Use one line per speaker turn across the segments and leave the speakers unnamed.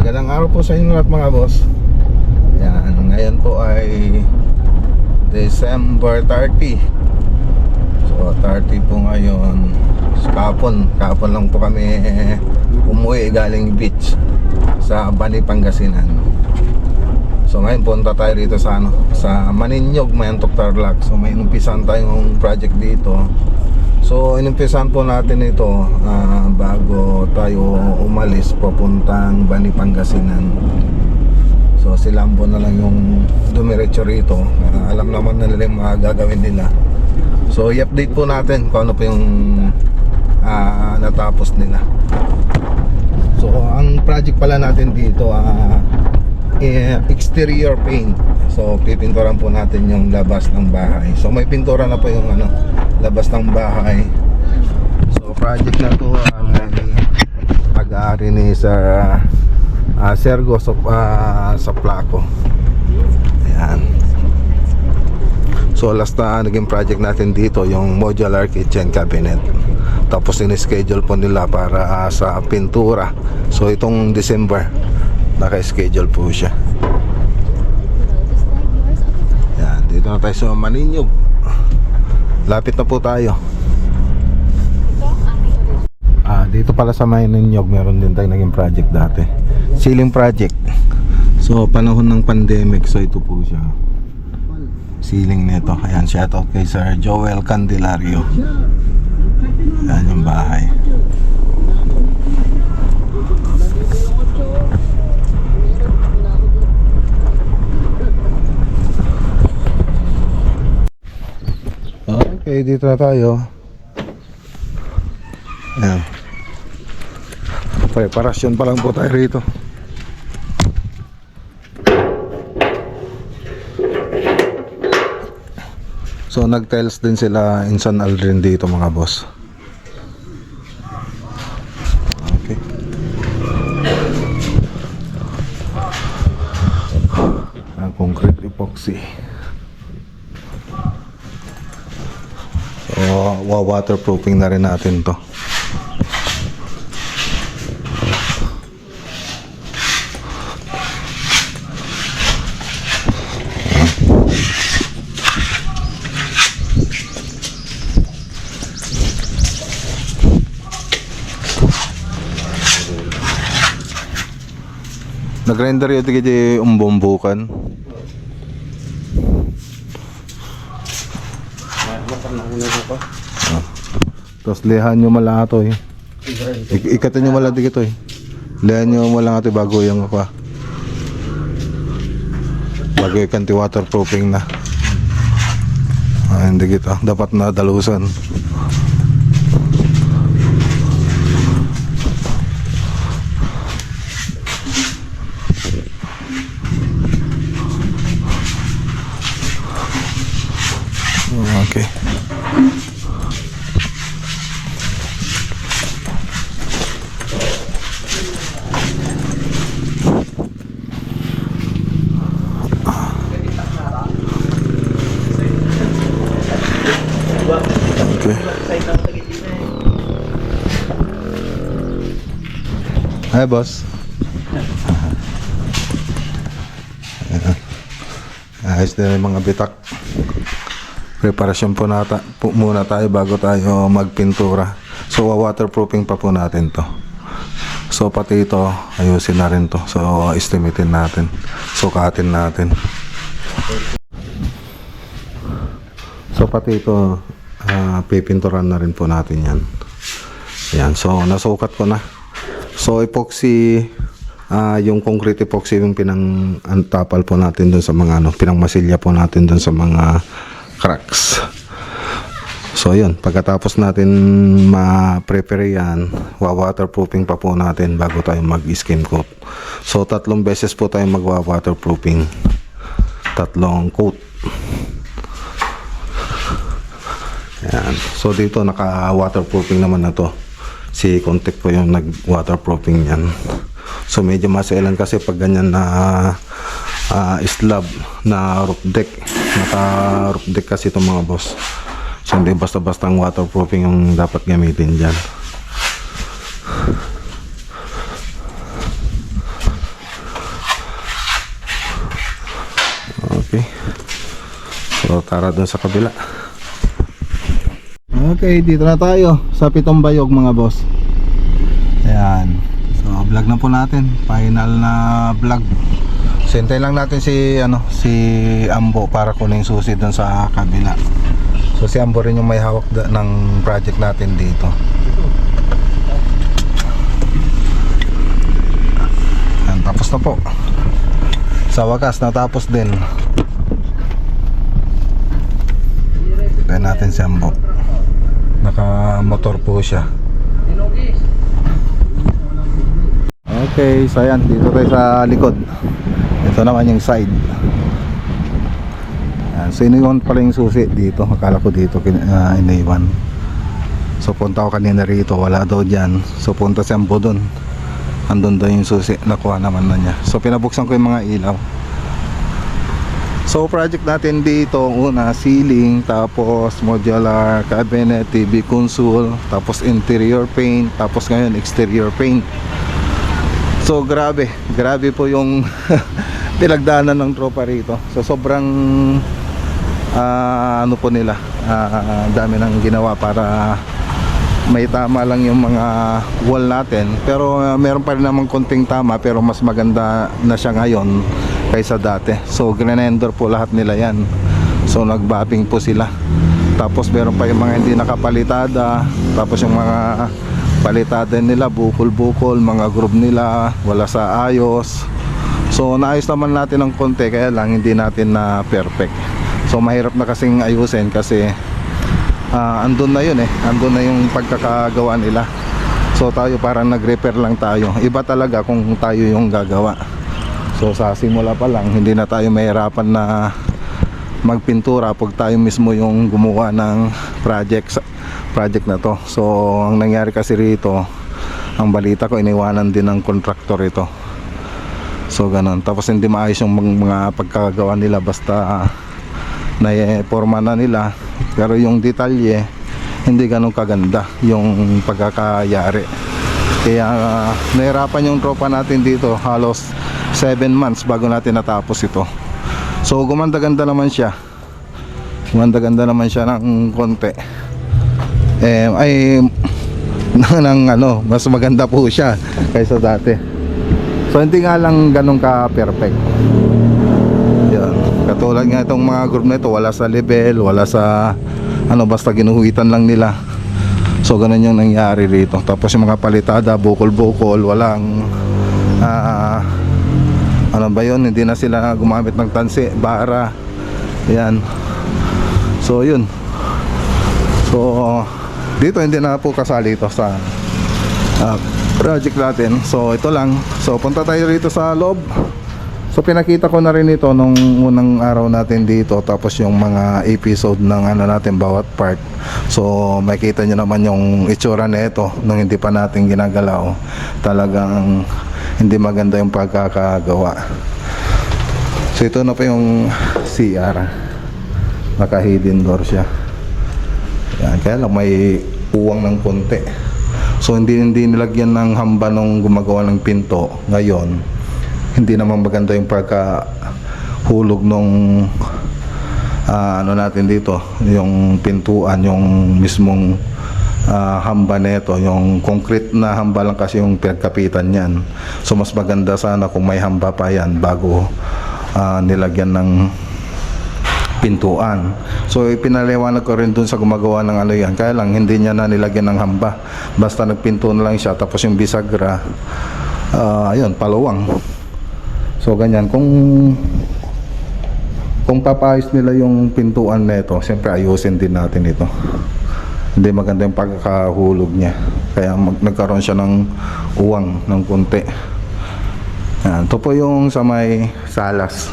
Magandang araw po sa inyo lahat mga boss. Yan, ngayon po ay December 30. So 30 po ngayon. Kahapon lang po kami umuwi galing beach sa Bani, Pangasinan. So ngayon punta tayo dito sa sa Maninyog, Mayantok, Tarlac. So may inumpisan tayong project dito. So inumpisan po natin ito bago tayo umalis papuntang Bani, Pangasinan. So silang po na lang yung dumiretso rito. Alam naman na nila yung mga gagawin nila. So i-update po natin kung ano po yung natapos nila. So ang project pala natin dito exterior paint. So pipinturan po natin yung labas ng bahay. So may pintura na po yung labas ng bahay. So project na to pag-aari ni Sir Sergo sa Placo. Ayan. So last na naging project natin dito yung modular kitchen cabinet. Tapos in-schedule po nila para sa pintura. So itong December naka-schedule po siya. Yan, dito na tayo sa Maninyog. Lapit na po tayo. Dito pala sa Maninyog meron din tayong naging project dati. Ceiling project. So panahon ng pandemic, so ito po siya. Ceiling nito. Ayan, shoutout kay Sir Joel Candelario. Ayan yung bahay. Okay, dito na tayo. Ayan. Preparasyon pa lang po tayo rito. So nag-tiles din sila in San Aldrin dito mga boss. Okay. Ang concrete epoxy. So waterproofing na rin natin to. Nag-render yun di umbombukan. Tapos lihan nyo malatoy. Ikatan nyo malatoy ito eh. Lihan nyo malatoy bago yung bago yung kanti waterproofing na. Hindi kita. Dapat na dalusan. Okay. Okay. Hi boss. Ayos din yung mga bitak. Preparasyon po muna tayo bago tayo magpintura. So waterproofing pa po natin to. So pati ito ayusin na rin to. So estimatein natin. Sukatin natin. So pati ito pipinturan na rin po natin yan. Yan. So nasukat ko na. So epoxy yung concrete epoxy yung pinang-antapal po natin dun sa mga pinang-masilya po natin dun sa mga cracks. So yun, pagkatapos natin ma-prepare yan, waterproofing pa po natin bago tayo mag-skim coat. So 3 beses po tayo mag-waterproofing. 3 coat. Yan. So dito naka-waterproofing naman na to. Si Contec po yung nag-waterproofing yan. So medyo masailan kasi pag ganyan na slab na roof deck. Naka roof deck kasi itong mga boss. So hindi basta-basta ang waterproofing yung dapat gamitin dyan. So tara doon sa kabila. Okay, dito na tayo sa Pitong Bayog mga boss. Ayan. So vlog na po natin, final na vlog. So hintayin lang natin si Ambo para kunin yung susi doon sa kabila. So si Ambo rin yung may hawak ng project natin dito. Ayan, tapos na po. Sa wakas natapos din. Hintayin natin si Ambo. Naka motor po siya. Okay, so ayan, dito tayo sa likod. Ito naman yung side. Ayan, so iniwan pala yung susi dito. Akala ko dito iniwan. So punta ko kanina rito, wala daw dyan. So punta si Ambo dun. Andun daw yung susi, nakuha naman na niya. So pinabuksan ko yung mga ilaw. So project natin dito, una ceiling, tapos modular cabinet, TV console, tapos interior paint, tapos ngayon exterior paint. So grabe po yung pinagdaanan ng tropa rito. So sobrang ano po nila, dami nang ginawa para may tama lang yung mga wall natin. Pero meron pa rin namang konting tama, pero mas maganda na siya ngayon kaysa dati. So grenender po lahat nila yan. So nagbapping po sila. Tapos meron pa yung mga hindi nakapalitada. Tapos yung mga palitada nila, bukol-bukol, mga groove nila wala sa ayos. So naayos naman natin ng konti, kaya lang hindi natin na perfect. So mahirap na kasing ayusin kasi andun na yun andun na yung pagkakagawa nila. So tayo parang nag-repair lang tayo. Iba talaga kung tayo yung gagawa. So sa simula pa lang hindi na tayo mahirapan na magpintura pag tayo mismo yung gumawa ng project na to. So ang nangyari kasi rito, ang balita ko iniwanan din ng contractor ito. So ganun. Tapos hindi maayos yung mga pagkagawa nila, basta na-forma na nila, pero yung detalye hindi ganun kaganda yung pagkakayari. Kaya nahirapan yung tropa natin dito, halos 7 months bago natin natapos ito. So gumanda-ganda naman siya. Gumanda-ganda naman siya ng konti. Mas maganda po siya kaysa dati. So hindi nga lang ganun ka perfect. Yan. Katulad nga itong mga group na ito, wala sa level, wala sa basta ginuhuitan lang nila. So ganun yung nangyari rito. Tapos yung mga palitada, bukol-bukol, walang hindi na sila gumamit ng tansi, bara. Yan. So yun. So dito hindi na po kasali ito sa project natin. So ito lang. So punta tayo rito sa loob. So pinakita ko na rin ito nung unang araw natin dito. Tapos yung mga episode ng natin bawat part. So makita nyo naman yung itsura na ito nung hindi pa natin ginagalaw. Talagang hindi maganda yung pagkakagawa. So ito na po yung CR. Naka hidden door siya. Yan, kaya lang may uwang ng konti. So hindi nilagyan ng hamba nung gumagawa ng pinto. Ngayon hindi naman maganda yung pagkahulog nung natin dito, yung pintuan, yung mismong hamba nito, yung concrete na hamba lang kasi yung pinagkapitan yan. So mas maganda sana kung may hamba pa yan bago nilagyan ng pintuan. So ipinaliwanag ko rin dun sa gumagawa ng yan, kaya lang hindi niya na nilagyan ng hamba, basta nagpinto na lang siya. Tapos yung bisagra ayun, paluwang. So ganyan, kung papayos nila yung pintuan nito, siyempre ayusin din natin ito. Hindi maganda yung pagkakahulog niya, kaya nagkaroon siya ng uwang ng kunti. Yan, ito po yung sa may salas,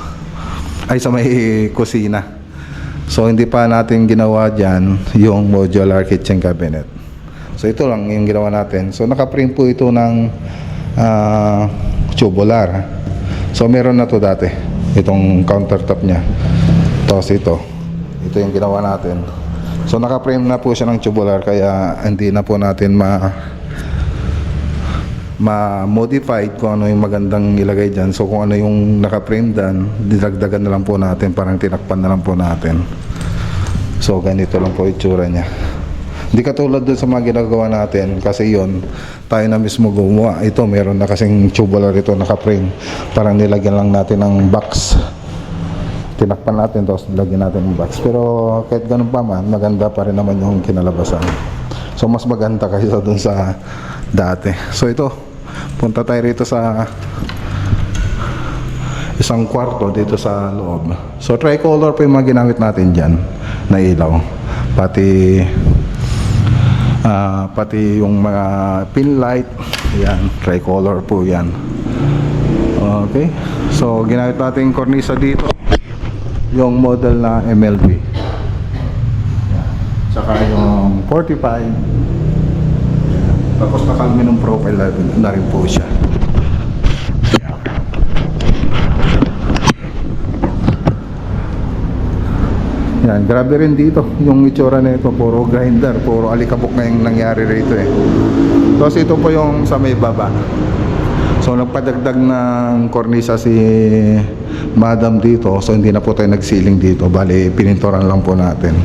ay sa may kusina. So hindi pa natin ginawa dyan yung modular kitchen cabinet. So ito lang yung ginawa natin. So naka-frame po ito ng tubular. So meron na to dati, itong countertop nya. Tapos ito yung ginawa natin. So naka-frame na po siya ng tubular, kaya hindi na po natin ma-modified kung ano yung magandang ilagay dyan. So kung ano yung naka-frame dyan, dinagdagan na lang po natin, parang tinakpan na lang po natin. So ganito lang po itsura niya. Hindi katulad dun sa mga ginagawa natin, kasi yon tayo na mismo gumawa. Ito meron na kasing tubular ito naka-frame, parang nilagyan lang natin ng box, tinakpan natin tapos nilagyan natin ng box. Pero kahit ganun pa man, maganda pa rin naman yung kinalabasan. So mas maganda kaysa dun sa dati. So ito, punta tayo rito sa isang kwarto dito sa loob. So tricolor po yung mga ginamit natin dyan na ilaw, pati yung mga pin light, yan, tricolor po yan. Okay, so ginamit natin yung kornisa dito, yung model na MLB, yan. Tsaka yung 45, tapos naka-aluminum profile na rin po siya. Yan, grabe rin dito yung itsura na ito, puro grinder, puro alikabok na yung nangyari rito eh. Tapos ito po yung sa may baba. So nagpadagdag ng kornisa si Madam dito, so hindi na po tayo nagsiling dito, bali pininturan lang po natin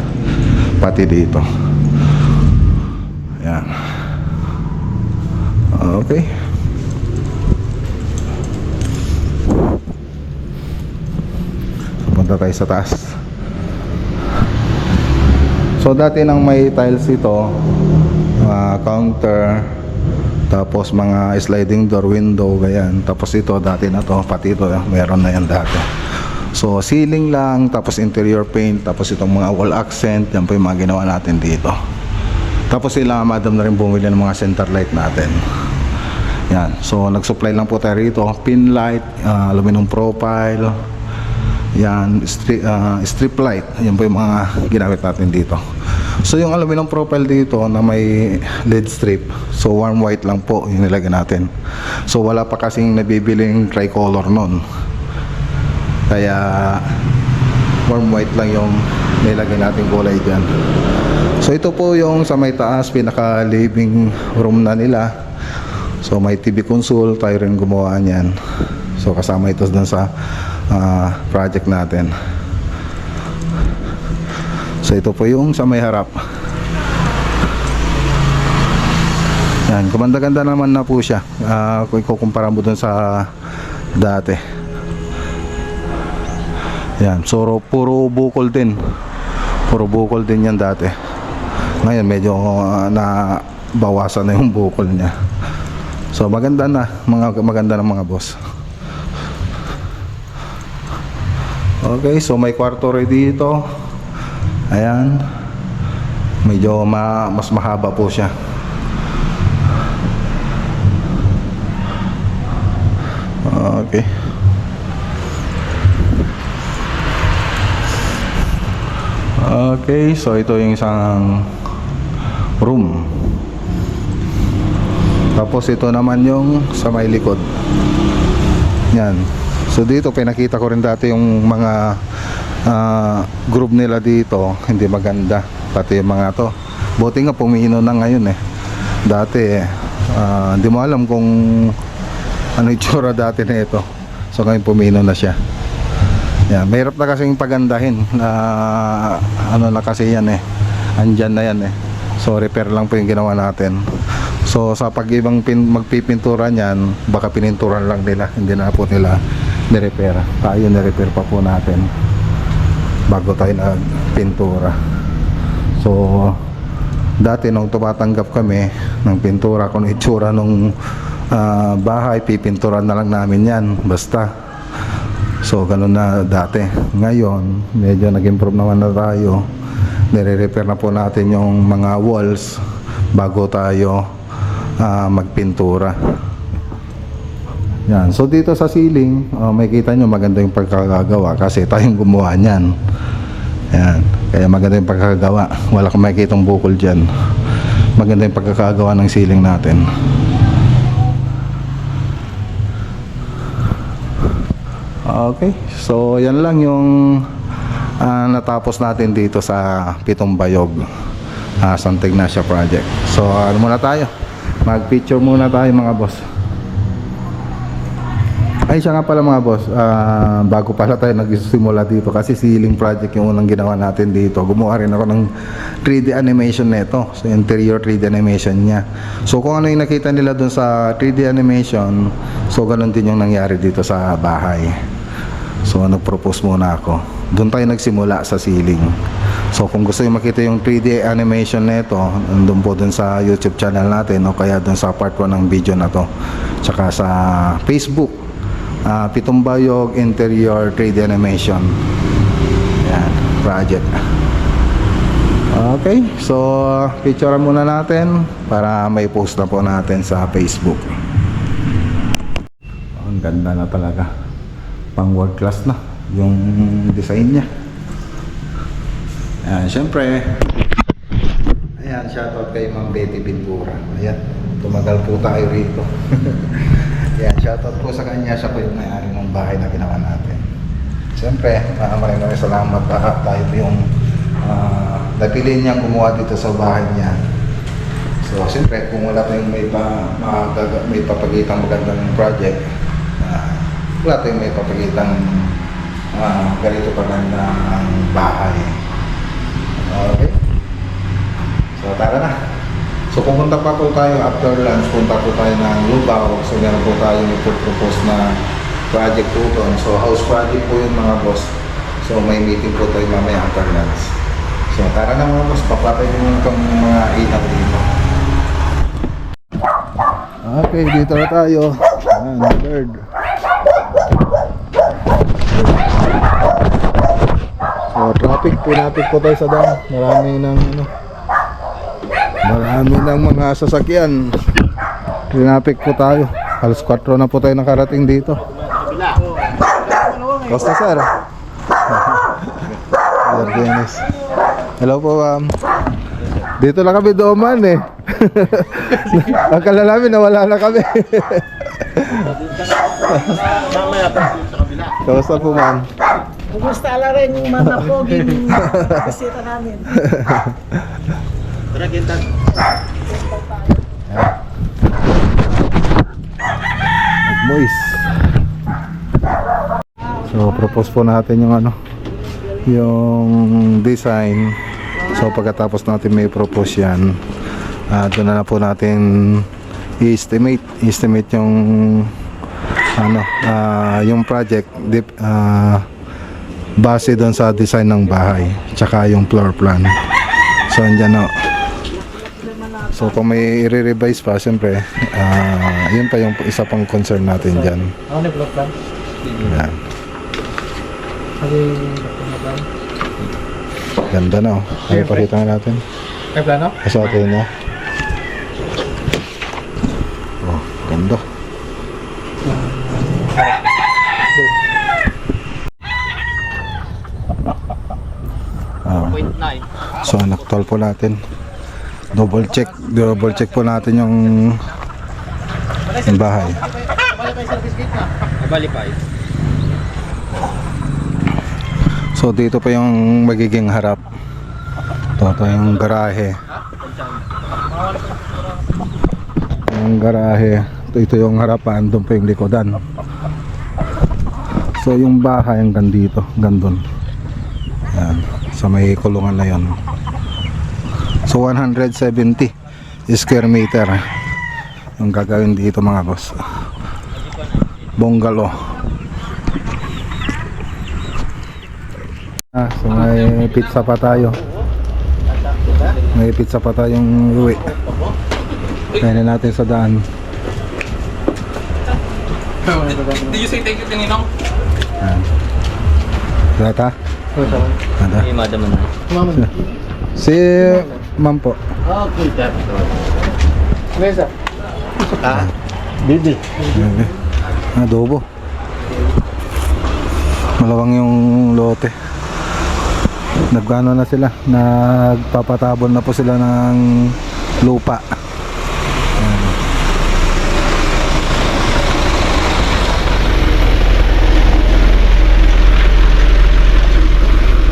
pati dito. Yan. Okay. Punta tayo sa taas. So dati nang may tiles ito, counter, tapos mga sliding door, window, ganyan. Tapos ito dati na to, pati ito meron na yan dati. So ceiling lang, tapos interior paint, tapos itong mga wall accent, yan po yung mga ginawa natin dito. Tapos sila Madam na rin bumili ng mga center light natin. Yan, so nag-supply lang po tayo rito, pin light, aluminum profile, yan, strip light, yan po yung mga ginamit natin dito. So yung aluminum profile dito na may LED strip, so warm white lang po yung nilagay natin. So wala pa kasing nabibiling tricolor nun, kaya warm white lang yung nilagay natin kulay dyan. So ito po yung sa may taas, pinaka living room na nila. So may TV console, tayo rin gumawa niyan. So kasama ito dun sa project natin. So ito po yung sa may harap. Yan, kumanda-ganda naman na po siya kung ikukumpara mo dun sa dati. Yan, so puro bukol din. Puro bukol din yan dati. Ngayon medyo nabawasan na yung bukol niya. So maganda na, maganda ng mga boss. Okay, so may kwarto rin dito. Ayan, medyo mas mahaba po siya. Okay. Okay, so ito yung isang room. Tapos ito naman yung sa may likod. Yan. So dito pinakita ko rin dati yung mga group nila dito, hindi maganda. Pati yung mga to, buti nga pumino na ngayon eh. Dati hindi mo alam kung ano itsura dati na ito. So ngayon pumino na siya. Yan, mahirap na kasing pagandahin na ano na kasi yan eh, andyan na yan eh. So repair lang po yung ginawa natin. So sa pag-ibang magpipintura niyan, baka pininturan lang nila, hindi na po nila ni-repair. Tayo ni-repair pa po natin bago tayo nagpintura. So dati nung tumatanggap kami ng pintura, kung itsura nung bahay, pipinturan na lang namin yan basta. So ganun na dati. Ngayon medyo nag-improve naman na tayo, nire-repair na po natin yung mga walls bago tayo magpintura. Yan. So dito sa ceiling, makikita nyo maganda yung pagkakagawa kasi tayong gumawa niyan. Yan. Kaya maganda yung pagkakagawa. Wala kang makikitang bukol dyan. Maganda yung pagkakagawa ng ceiling natin. Okay. So yan lang yung natapos natin dito sa Pitong Bayog, Santa Ignacia project. So ano muna tayo? Mag-picture muna tayo mga boss. Ay, Ay siya nga pala mga boss, bago pala tayo nagsimula dito kasi ceiling project yung unang ginawa natin dito. Gumawa rin ako ng 3D animation nito, so interior 3D animation niya. So kung ano yung nakita nila dun sa 3D animation, so ganun din yung nangyari dito sa bahay. So nag-propose muna ako. Doon tayo nagsimula sa ceiling. So kung gusto niyo makita yung 3D animation nito, nandun po dun sa YouTube channel natin o kaya dun sa part 1 ng video na to. Tsaka sa Facebook. Pitumbayog Interior 3D Animation. Yan, project. Okay, so picturean muna natin para may post na po natin sa Facebook. Ang ganda na talaga. Pang world class na yung design niya. Ayan, syempre. Ayan, shoutout kay Ma'am Betty Pintura. Ayan, tumagal po tayo rito. Yan, shoutout po sa kanya. Siya po yung may-ari ng bahay na ginawa natin. Siyempre, maraming salamat. Tayo po yung napili niyang gumawa dito sa bahay niya. So, siyempre, kung wala tayong may papagitang magandang project, wala tayong may papagitang ganito pagandang bahay. Okay? So, tara na. So pupunta pa po tayo after lunch, punta po tayo ng Lubao. So meron po tayo ipopropose na project po doon. So house project po yun mga boss. So may meeting po tayo mamaya after lunch. So tara na mga boss, papatay din itong mga ilaw dito. Okay, dito na tayo. Ayan, third. So traffic po tayo sa daan. Marami ng mga sasakyan. Traffic po tayo. Alas 4 na po tayo nakarating dito. Costa sir. Dennis. Hello po dito lang kami duman eh. Akala namin nawala na kami.
Mamaya pa sa kabila.
Kamusta po ma'am?
Kumusta ala rin yung mga poging bisita namin.
Tara, Kintan.
Moist. So propose po natin yung yung design. So pagkatapos natin may propose yan, doon na po natin i-estimate yung yung project base doon sa design ng bahay tsaka yung floor plan. So andyan na. So kung may i-revise pa, siyempre yun pa yung isa pang concern natin dyan.
Ano yung block plan?
Yan.
Ano yung block plan?
Ganda na Ay pakita nga natin.
May plano?
Sa atin na. Oh, ganda. So naktol po natin. Double check po natin yung bahay.
Balipay.
So dito pa yung magiging harap. Ito yung garahe. Yung garahe. Ito yung harapan. Doon pa yung likodan. So yung bahay hanggang dito. Gandun. Yan. So may kulungan na yon. So 170 square meter yung gagawin dito mga boss. Bungalow. So may pizza pa tayo. May pizza pa tayong uwi. Kainin natin sa daan.
Did you say thank you, Tininong?
Data? Ada?
Hey, madam na.
Si ma'am po.
Okay, that's all. Mesa. Bibi.
Adobo. Malawang yung lote. Nagkano na sila, nagpapatabon na po sila ng lupa.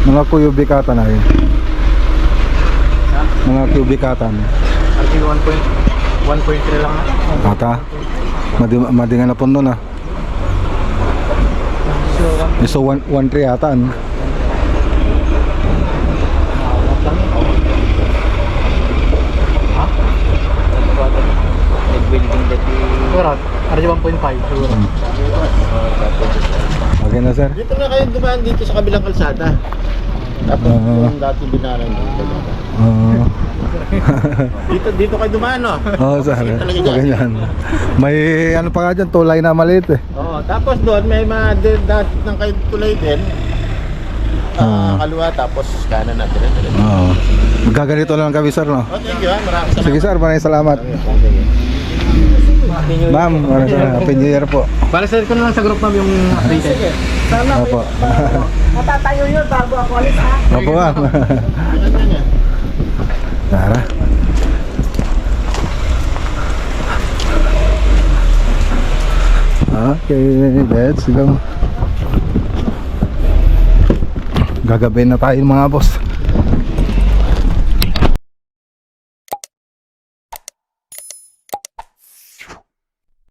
Mga kubikatan na yun. Mga kubikatan.
Arti 1.3 lang na.
Ata. Madingan na po nun So 1-3 yata ano?
Siguro, RJ 1.5 siguro.
Okay na sir.
Dito na kayo dumaan dito sa kabilang kalsada. Tapos yung dati binaran dito. Dito kayo dumaan, no?
Oo sir.
Talaga dyan.
Ganyan. May ano pa nga dyan, tulay na maliit eh.
Oo, tapos doon may mga dati ng kayo tulay din. Kaliwa tapos kanan na dire.
Oo. Magkaganito lang kami sir no?
Oh, thank you ha. Maraming salamat.
Sige sir, maraming salamat. Ma'am, maraming salamat. Happy New Year po.
Para sa ko na lang sa group ma'am yung updated.
Sige. Sana
Opo.
matatayo yun bago ako alis ha.
Opo ma'am.
Ganyan yan.
Tara. Okay, let's go. Gagabi na tayo mga boss.